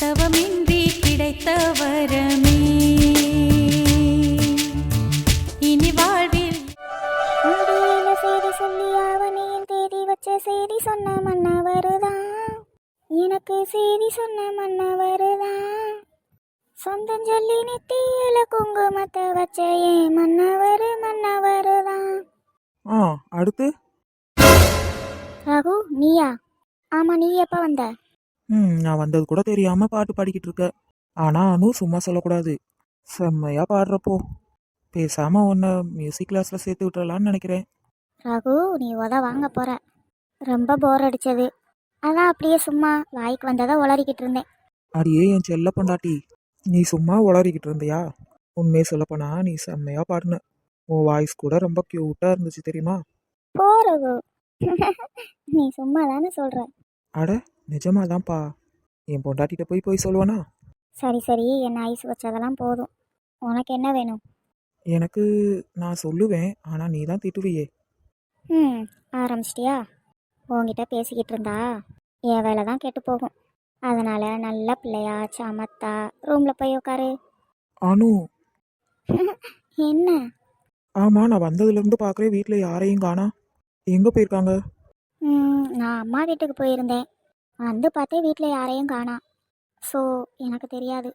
தவமின்றி கிடைத்த வரமே இனி வாழ்வில். ஆடியில செய்தி சொல்லி ஆவணியில் தேதி வச்ச செய்தி சொன்ன மன்னவருதான், எனக்கு செய்தி சொன்ன மன்னவருதான். சொந்தம் சொல்லி நெத்தியில குங்குமத்தை வச்ச ஏன் மன்னவருதான். அடுத்து ரகு நீயா? ஆமா, நீ எப்ப வந்த? நான் வந்தது கூட தெரியாம பாட்டு பாடிக்கிட்டு இருக்க. ஆனா அனு சும்மா சொல்லக்கூடாது, செம்மையா பாடுறப்போ. பேசாம உன்னை மியூசிக் கிளாஸ்ல சேர்த்து விட்டுறலான்னு நினைக்கிறேன். ரகு, நீ வாங்க போற. ரொம்ப போர் அடிச்சது, அதான் அப்படியே சும்மா வாய்க்கு வந்ததை உளறிக்கிட்டு இருந்தேன். அடியே என் செல்ல பொண்டாட்டி, நீ சும்மா உளறிக்கிட்டு இருந்தியா? உண்மையை சொல்லப்போனா நீ செம்மையா பாடுன. உன் வாய்ஸ் கூட ரொம்ப கியூட்டா இருந்துச்சு தெரியுமா? போ ரகு, நீ சும்மா தானே சொல்ற. அட நிஜமாதான்ப்பா. என் பொண்டாட்டிட்ட போய் சொல்லுவானா? சரி சரி, என்ன ஐஸ் வச்சதெல்லாம் போதும். உனக்கு என்ன வேணும்? எனக்கு நான் சொல்லுவேன், ஆனா நீ தான் திட்டுவியே. ஆரம்பிச்சிட்டியா? உங்ககிட்ட பேசிக்கிட்டு இருந்தா என் வேலை தான் கெட்டு போகும். அதனால நல்ல பிள்ளையா சமத்தா ரூம்ல போய் உட்காரு. அனு. என்ன? ஆமா, நான் வந்ததுல இருந்து பாக்குறேன் வீட்டுல யாரையும் காணா. எங்க போயிருக்காங்க? நான் அம்மா வீட்டுக்கு போயிருந்தேன். வந்து பார்த்தே வீட்டில் யாரையும் காணோம். ஸோ எனக்கு தெரியாது.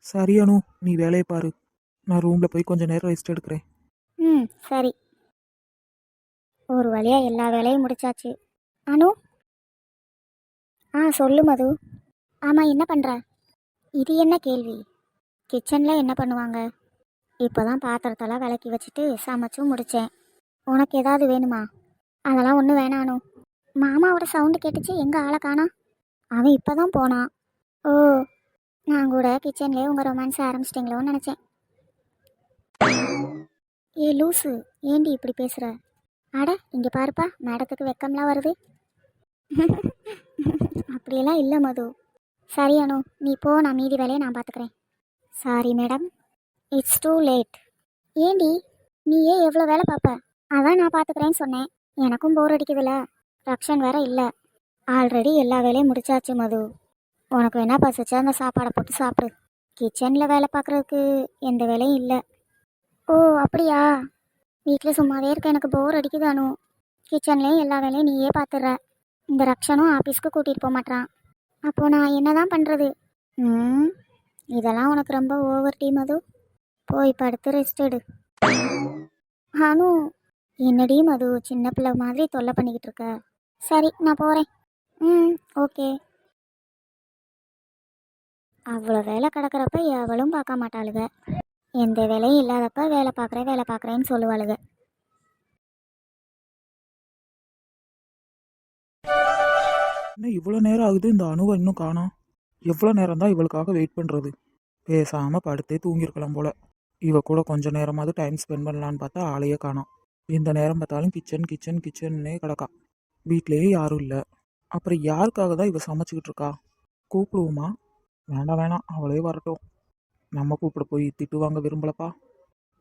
சரி அனு, நீ வேலையை பாரு. நான் ரூம்ல போய் கொஞ்ச நேரம் ரெஸ்ட் எடுக்கிறேன். சரி. ஒரு வழியா எல்லா வேலையும் முடிச்சாச்சு. அனு. சொல்லு மது. ஆமாம், என்ன பண்ணுற? இது என்ன கேள்வி? கிச்சனில் என்ன பண்ணுவாங்க? இப்போ தான் பாத்திரத்தெல்லாம் விளக்கி வச்சுட்டு சமைச்சும் முடித்தேன். உனக்கு ஏதாவது வேணுமா? அதெல்லாம் ஒன்றும் வேணானு. மாமாவோட சவுண்டு கேட்டுச்சு, எங்கே ஆளை காணா? அவன் இப்போ தான் போனான். ஓ, நான் கூட கிச்சன்லேயே உங்கள் ரொமான்ஸ் ஆரம்பிச்சிட்டிங்களோன்னு நினச்சேன். ஏ லூசு, ஏண்டி இப்படி பேசுகிற? அட இங்கே பாருப்பா, மேடத்துக்கு வெக்கம்லாம் வருது. அப்படியெல்லாம் இல்லை மது. சரி அனு, நீ போ, நான் மீதி வேலையை நான் பார்த்துக்கிறேன். Sorry madam, it's too late. ஏண்டி நீயே எவ்வளோ வேலை பார்ப்ப? அதான் நான் பார்த்துக்கிறேன்னு சொன்னேன். எனக்கும் போர் அடிக்குதுல்ல, ரக்ஷன் வேற இல்லை. ஆல்ரெடி எல்லா வேலையும் முடிச்சாச்சு மது. உனக்கு வேணா பசிச்சா அந்த சாப்பாடை போட்டு சாப்பிடு. கிச்சனில் வேலை பார்க்குறதுக்கு எந்த வேலையும் இல்லை. ஓ அப்படியா? வீட்டில் சும்மாவே இருக்க எனக்கு போர் அடிக்குதானு. கிச்சன்லேயும் எல்லா வேலையும் நீயே பார்த்துடுற. இந்த ரக்ஷனும் ஆஃபீஸ்க்கு கூட்டிகிட்டு போக மாட்டான். அப்போது நான் என்ன தான் பண்ணுறது? இதெல்லாம் உனக்கு ரொம்ப ஓவர் டீ மது. போய் படுத்து ரெஸ்ட் எடு. அனு. என்னடி மது, சின்ன பிள்ளை மாதிரி தொல்லை பண்ணிக்கிட்டு இருக்க. சரி, நான் போகிறேன். ஓகே. அவ்வளோ வேலை கிடக்கிறப்ப எவளும் பார்க்க மாட்டாளுங்க. எந்த வேலையும் இல்லாதப்ப வேலை பார்க்குறேன்னு சொல்லுவாளுங்க. இன்னும் இவ்வளோ நேரம் ஆகுது, இந்த அணுவை இன்னும் காணோம். எவ்வளோ நேரம் தான் இவளுக்காக வெயிட் பண்ணுறது? பேசாமல் படுத்தே தூங்கியிருக்கலாம் போல. இவ கூட கொஞ்ச நேரமாவது டைம் ஸ்பெண்ட் பண்ணலான்னு பார்த்தா ஆளையே காணோம். எந்த நேரம் பார்த்தாலும் கிச்சன் கிச்சன் கிச்சன்னே கிடக்கா. வீட்லேயே யாரும் இல்லை. அப்புறம் யாருக்காக தான் இவ சமைச்சிக்கிட்டு இருக்கா? கூப்பிடுவோமா? வேண்டாம், அவளே வரட்டும். நம்ம கூப்பிட போய் திட்டு வாங்க விரும்பலப்பா.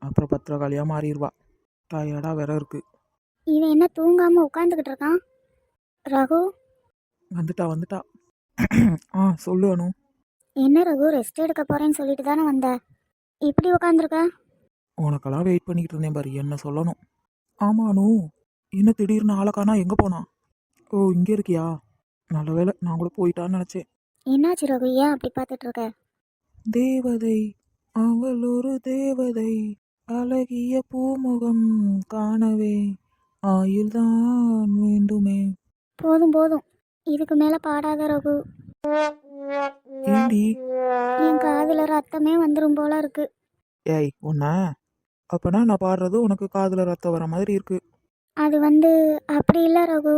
அப்புறம் பத்திரகாளியாக மாறிடுவா. டயர்டாக வேற இருக்கு. இவன் என்ன தூங்காமல் உட்காந்துக்கிட்டு இருக்கான்? ரகு. வந்துட்டா. சொல்லு அனு. என்ன ரகு, ரெஸ்ட் எடுக்க போகிறேன்னு சொல்லிட்டு தானே வந்த, இப்படி உட்காந்துருக்க? உனக்கெல்லாம் வெயிட் பண்ணிக்கிட்டு இருந்தேன் பாரு, என்ன சொல்லணும். ஆமா அனு, என்ன திடீர்னு ஆளக்கானா? எங்கே போனா? ஓ, இங்கே இருக்கியா? நல்ல வேலை, நான் கூட போயிட்டான்னு நினச்சேன். என்னாச்சு ரகு, ஏன் அப்படி பார்த்துட்டு இருக்க? தேவதை, அவள் ஒரு தேவதை, அழகிய பூமுகம் காணவே ஆயுள்தான் வேண்டுமே. போதும், இதுக்கு மேலே பாடாத ரகு. ஏண்டி? என் காதில் ரத்தமே வந்துடும் போல இருக்கு. ஏய் உன்ன, அப்பனா நான் பாடுறது உனக்கு காதுல ரத்தம் வர மாதிரி இருக்கு. அது அப்படி இல்லை ரகு.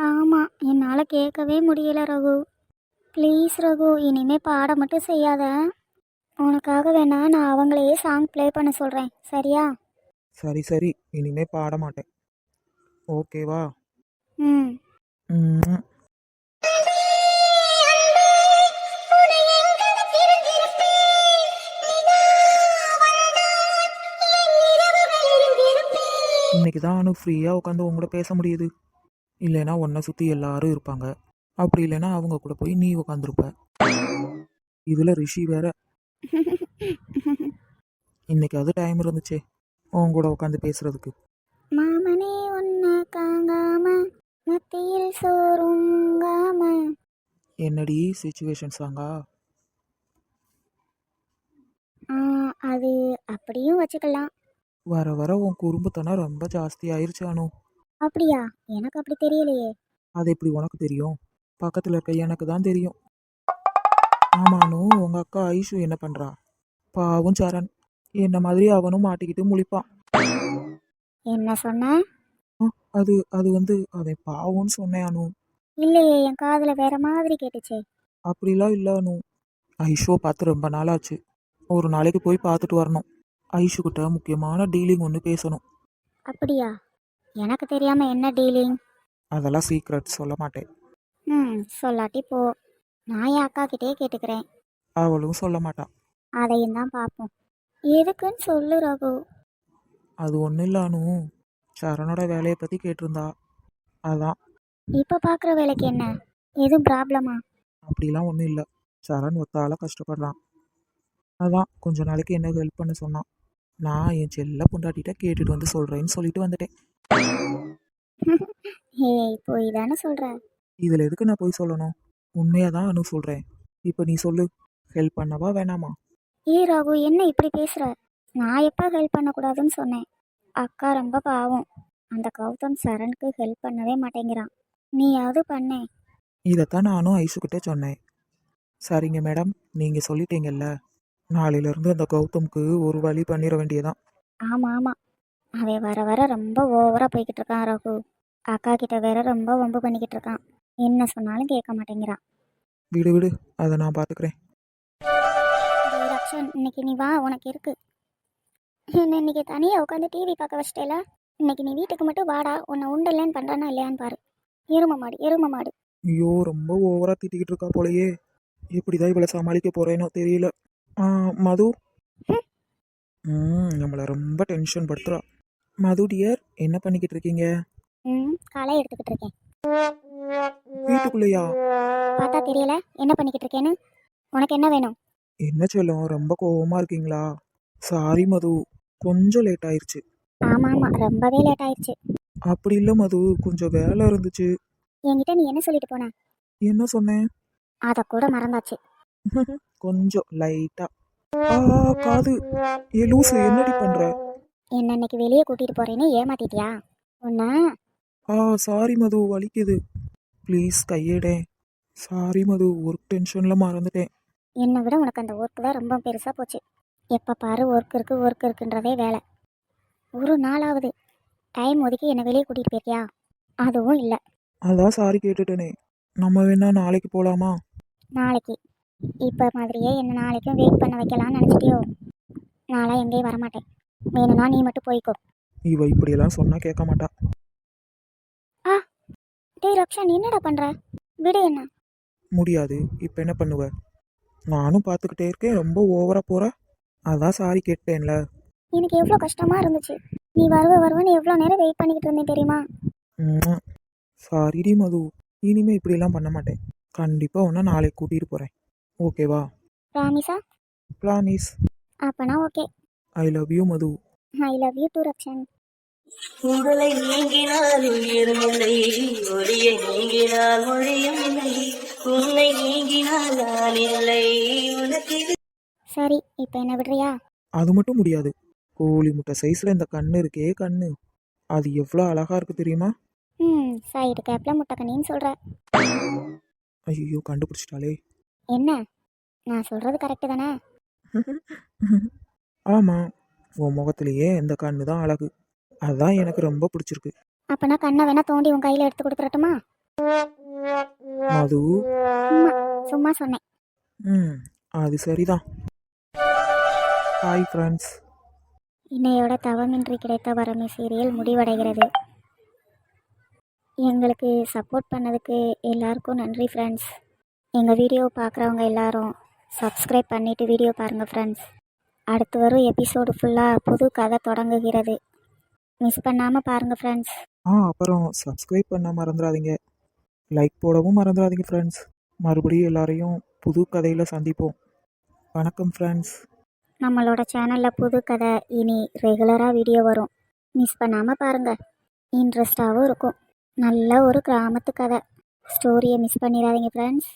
ஆமாம், என்னால் கேட்கவே முடியல ரகு. ப்ளீஸ் ரகு, இனிமே பாட மட்டும் செய்யாத. உனக்காக வேணா நான் அவங்களையே சாங் ப்ளே பண்ண சொல்கிறேன், சரியா? சரி, இனிமே பாட மாட்டேன், ஓகேவா? ம். இன்னைக்கு தான் அனு ஃப்ரீயாக உட்காந்து உங்களோட பேச முடியுது. இல்லைன்னா உன்னை சுற்றி எல்லாரும் இருப்பாங்க. அப்படி இல்லைன்னா அவங்க கூட போய் நீ உட்காந்துருப்ப. இதில் ரிஷி வேற. இன்னைக்காவது டைம் இருந்துச்சே உன் கூட உட்காந்து பேசுறதுக்கு. மாமனே உன்னை காங்காம மத்தியில் சோறுங்காம. என்னடி சுச்சுவேஷன் சாங்கா? அது அப்படியும் வச்சுக்கலாம். வர வர உன் குறும்புத்தனம் ரொம்ப ஜாஸ்தி ஆயிருச்சு அனு. அப்படியா? எனக்கு அப்படி தெரியலையே. அது எப்படி உனக்கு தெரியும்? பக்கத்தில் இருக்க எனக்கு தான் தெரியும். ஆமா அனு, உங்கள் அக்கா ஐஷு என்ன பண்ணுறா? பாவும் சரண் என்ன மாதிரி அவனும் மாட்டிக்கிட்டு முழிப்பான். என்ன சொன்ன? அது அது வந்து அவன் பாவம்னு சொன்னேன் அனு. இல்லையே, என் காதுல வேற மாதிரி கேட்டுச்சே. அப்படிலாம் இல்லை அனு. ஐஷுவை பார்த்து ரொம்ப நாள் ஆச்சு. ஒரு நாளைக்கு போய் பார்த்துட்டு வரணும். ஐஷு கிட்ட முக்கியமான டீலிங் ஒன்று பேசணும். அப்படியா? எனக்கு தெரியாம என்ன டீலிங்? அதெல்லாம் சீக்ரெட் சொல்ல மாட்டேன். சொல்லாட்டி போ. நான் என் அக்கா கிட்டே கேட்டுக்கிறேன். அவளும் சொல்ல மாட்டான். அதையும் தான் பார்ப்போம். எதுக்குன்னு சொல்லு ரகு. அது ஒன்றும் இல்லை அனு, சரணோட வேலையை பற்றி கேட்டிருந்தா. அதான். இப்போ பார்க்குற வேலைக்கு என்ன? எதுவும் ப்ராப்ளமா? அப்படிலாம் ஒன்றும் இல்லை. சரண் ஒத்தால கஷ்டப்படுறான். அதான் கொஞ்ச நாளைக்கு என்ன ஹெல்ப் பண்ண சொன்னான். நான் என் செல்ல பொண்டாட்டிட்ட கேட்டுட்டு வந்து சொல்கிறேன்னு சொல்லிட்டு வந்துட்டேன். போய் தானே சொல்ற. இதில் எதுக்கு நான் போய் சொல்லணும்? உண்மையாக தான் அனு சொல்கிறேன். இப்போ நீ சொல்லு, ஹெல்ப் பண்ணவா வேணாமா? ராகு, என்ன இப்படி பேசுற? நான் எப்போ ஹெல்ப் பண்ணக்கூடாதுன்னு சொன்னேன்? அக்கா ரொம்ப பாவம். அந்த கௌதம் சரணுக்கு ஹெல்ப் பண்ணவே மாட்டேங்கிறான். நீயாவது பண்ணேன். இதைத்தான் நானும் ஐஷுக்கிட்ட சொன்னேன். சரிங்க மேடம், நீங்கள் சொல்லிட்டீங்கல்ல, நாளையிலேருந்து அந்த கௌதம்க்கு ஒரு வழி பண்ணிட வேண்டியதான். ஆமாம் ஆமாம், அவன் வர வர ரொம்ப ஓவராக போய்கிட்டு இருக்கான் ரகு. அக்கா கிட்ட வேற ரொம்ப வம்பு பண்ணிக்கிட்டு இருக்கான். என்ன சொன்னாலும் கேட்க மாட்டேங்கிறான். விடு விடு, அதை நான் பார்த்துக்கிறேன். ரக்ஷன், இன்னைக்கு நீ வா, உனக்கு இருக்கு. என்ன இன்னைக்கு தனியாக உட்காந்து டிவி பார்க்க வச்சிட்டேல? இன்னைக்கு நீ வீட்டுக்கு மட்டும் வாடா, உன்னை உண்டல்லேன்னு பண்ணுறானா இல்லையான்னு பாரு. எரும மாடு எரும மாடு. ஐயோ, ரொம்ப ஓவராக திட்டிக்கிட்டு இருக்கா போலையே. எப்படிதான் இவளை சமாளிக்க போகிறேனோ தெரியல. மது. நம்மளை ரொம்ப டென்ஷன் படுத்துறா. மது டியர், என்ன பண்ணிக்கிட்டு இருக்கீங்க? காலை எடுத்துக்கிட்டு இருக்கேன். வீட்டுக்குள்ளையா? பார்த்தா தெரியல என்ன பண்ணிக்கிட்டு இருக்கேன்னு. உனக்கு என்ன வேணும்? என்ன செல்லம், ரொம்ப கோவமா இருக்கீங்களா? சாரி மது, கொஞ்சம் லேட் ஆயிடுச்சு. ஆமாம் ஆமாம், ரொம்பவே லேட் ஆயிடுச்சு. அப்படி இல்லை மது, கொஞ்சம் வேலை இருந்துச்சு. என்கிட்ட நீ என்ன சொல்லிட்டு போன? என்ன சொன்னேன்? அதை கூட மறந்தாச்சு. கொஞ்சம் லைட்டா. காது. ஏ லூசு, என்னடி பண்ற? என்ன இன்னைக்கு வெளியே கூட்டிட்டு போறேன்னு ஏமாத்திட்டியா? உன்ன. சாரி மது, வலிக்குது. ப்ளீஸ் கையேடே. சாரி மது, ஒர்க் டென்ஷன்ல மறந்துட்டேன். என்னை விட உனக்கு அந்த ஒர்க் தான் ரொம்ப பெருசாக போச்சு. எப்போ பாரு ஒர்க் இருக்குன்றதே வேலை. ஒரு நாளாவது டைம் ஒதுக்கி என்னை வெளியே கூட்டிகிட்டு போயிருக்கியா? அதுவும் இல்லை. அதான் சாரி கேட்டுட்டேனே. நம்ம வேணா நாளைக்கு போகலாமா? நாளைக்கு? இப்போ மாதிரியே என்ன நாளைக்கும் வெயிட் பண்ண வைக்கலாம்னு நினச்சிட்டியோ? நாளாக எங்கேயும் வரமாட்டேன். வேணும்னா நீ மட்டும் போய்க்கோ. இவ இப்படியெல்லாம் சொன்னா கேட்க மாட்டா. டேய் ரக்ஷன், என்னடா பண்ணுற? விடு என்ன. முடியாது. இப்போ என்ன பண்ணுவ? நானும் பார்த்துக்கிட்டே இருக்கேன், ரொம்ப ஓவரா போற. அதான் சாரி கேட்டேன்ல. எனக்கு எவ்வளோ கஷ்டமாக இருந்துச்சு. நீ வருவேன்னு எவ்வளோ நேரம் வெயிட் பண்ணிக்கிட்டு இருந்தேன் தெரியுமா? சாரிடி மது, இனிமே இப்படியெல்லாம் பண்ண மாட்டேன். கண்டிப்பாக உன்னை நாளைக்கு கூட்டிகிட்டு போகிறேன். ஓகேவா? ப்ராமிஸா? ப்ராமிஸ். அப்பனா okay. I love you Madhu. I love you too Rakshan. உங்களை நீங்கினால் உயிரும் இல்லை, ஒளியை நீங்கினால் மொழியும் இல்லை, உன்னை நீங்கினால் நான் இல்லை உனக்கு. சரி, இப்போ என்ன விடுறியா? அது மட்டும் முடியாது. கோழி முட்டை சைஸில் இந்த கண்ணு இருக்கே கண்ணு, அது எவ்வளோ அழகா இருக்கு தெரியுமா? சைடு கேப்பில் முட்டைக்கண்ணின்னு சொல்கிற. ஐயோ, கண்டுபிடிச்சிட்டாலே. என்ன, நான் சொல்கிறது கரெக்டு தானே? ஆமாம், உன் முகத்திலேயே இந்த கண்ணு தான் அழகு. அதுதான் எனக்கு ரொம்ப பிடிச்சிருக்கு. அப்பனா கண்ணை வேணா தோண்டி உன் கையில் எடுத்து கொடுத்துறட்டுமா? மது. சும்மா சொன்னேன். அது சரிதான். Hi friends. இன்னையோட தவமின்றி கிடைத்த வரமே சீரியல் முடிவடைகிறது. எங்களுக்கு சப்போர்ட் பண்ணதுக்கு எல்லாருக்கும் நன்றி ஃப்ரெண்ட்ஸ். எங்கள் வீடியோ பார்க்குறவங்க எல்லாரும் சப்ஸ்கிரைப் பண்ணிவிட்டு வீடியோ பாருங்கள் ஃப்ரெண்ட்ஸ். அடுத்து வரும் எபிசோடு ஃபுல்லாக புது கதை தொடங்குகிறது. மிஸ் பண்ணாமல் பாருங்கள் ஃப்ரெண்ட்ஸ். அப்புறம் சப்ஸ்கிரைப் பண்ண மறந்துடாதீங்க. லைக் போடவும் மறந்துடாதீங்க ஃப்ரெண்ட்ஸ். மறுபடியும் எல்லாரையும் புது கதையில் சந்திப்போம். வணக்கம் ஃப்ரெண்ட்ஸ். நம்மளோட சேனலில் புது கதை இனி ரெகுலராக வீடியோ வரும். மிஸ் பண்ணாமல் பாருங்கள். இன்ட்ரெஸ்டாகவும் இருக்கும். நல்ல ஒரு கிராமத்து கதை. ஸ்டோரியை மிஸ் பண்ணிடாதீங்க ஃப்ரெண்ட்ஸ்.